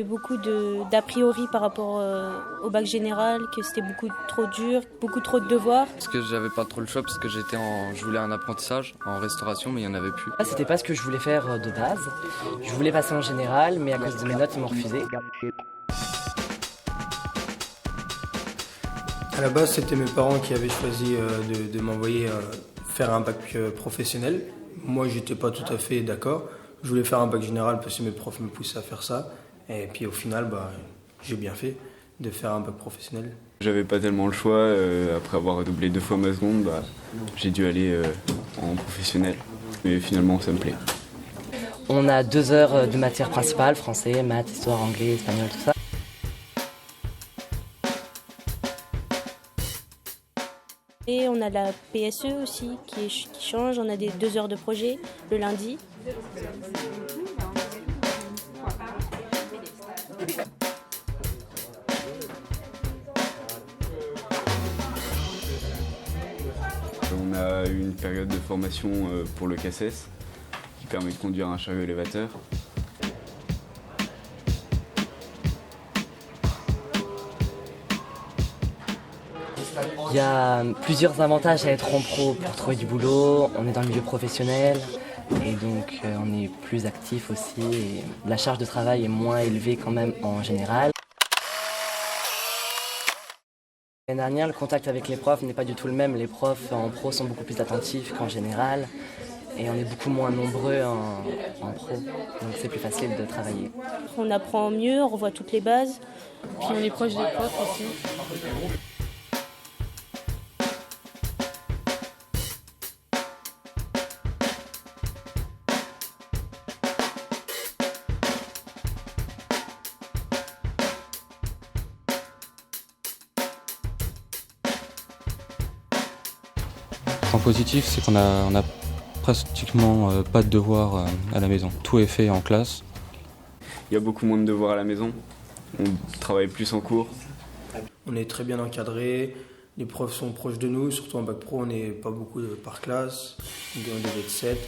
Il y avait beaucoup d'a priori par rapport au bac général, que c'était beaucoup trop dur, beaucoup trop de devoirs. Parce que j'avais pas trop le choix, parce que je voulais un apprentissage en restauration, mais il n'y en avait plus. C'était pas ce que je voulais faire de base. Je voulais passer en général, mais à cause de mes notes, ils m'ont refusé. À la base, c'était mes parents qui avaient choisi de m'envoyer faire un bac professionnel. Moi, j'étais pas tout à fait d'accord. Je voulais faire un bac général parce que mes profs me poussaient à faire ça. Et puis au final, j'ai bien fait de faire un bac professionnel. J'avais pas tellement le choix. Après avoir doublé 2 fois ma seconde, j'ai dû aller en professionnel. Mais finalement, ça me plaît. On a 2 heures de matières principales, français, maths, histoire, anglais, espagnol, tout ça. Et on a la PSE aussi qui change, on a des 2 heures de projet le lundi. On a eu une période de formation pour le CACES qui permet de conduire un chariot élévateur. Il y a plusieurs avantages à être en pro pour trouver du boulot. On est dans le milieu professionnel et donc on est plus actif aussi. Et la charge de travail est moins élevée quand même en général. L'année dernière, le contact avec les profs n'est pas du tout le même. Les profs en pro sont beaucoup plus attentifs qu'en général et on est beaucoup moins nombreux en pro. Donc c'est plus facile de travailler. On apprend mieux, on revoit toutes les bases. Puis on est proche des profs aussi. Le point positif, c'est qu'on a pratiquement pas de devoirs à la maison. Tout est fait en classe. Il y a beaucoup moins de devoirs à la maison. On travaille plus en cours. On est très bien encadré, les profs sont proches de nous, surtout en bac pro, on n'est pas beaucoup par classe, on devait être 7.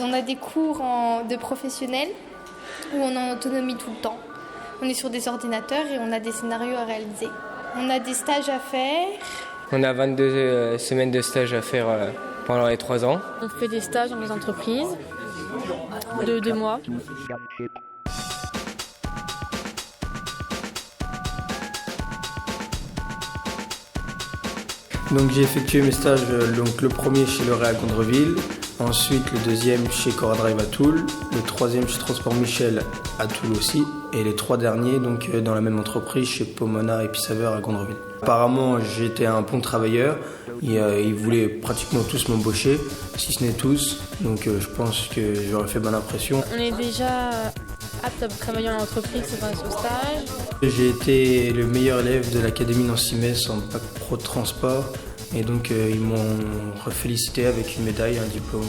On a des cours de professionnels où on est en autonomie tout le temps. On est sur des ordinateurs et on a des scénarios à réaliser. On a des stages à faire. On a 22 semaines de stage à faire pendant les 3 ans. On fait des stages dans les entreprises de 2 mois. Donc j'ai effectué mes stages, donc le premier chez L'Oréal à Gondreville, ensuite le deuxième chez Coradrive à Toul, le troisième chez Transport Michel à Toul aussi, et les 3 derniers donc dans la même entreprise chez Pomona et Saveur à Gondreville. Apparemment j'étais un bon travailleur, ils voulaient pratiquement tous m'embaucher, si ce n'est tous, donc je pense que j'aurais fait bonne impression. On est déjà apte à travailler en entreprise grâce au stage. J'ai été le meilleur élève de l'académie Nancy-Metz en bac pro transport et donc ils m'ont félicité avec une médaille et un diplôme.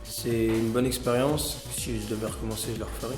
C'est une bonne expérience. Si je devais recommencer, je le referais.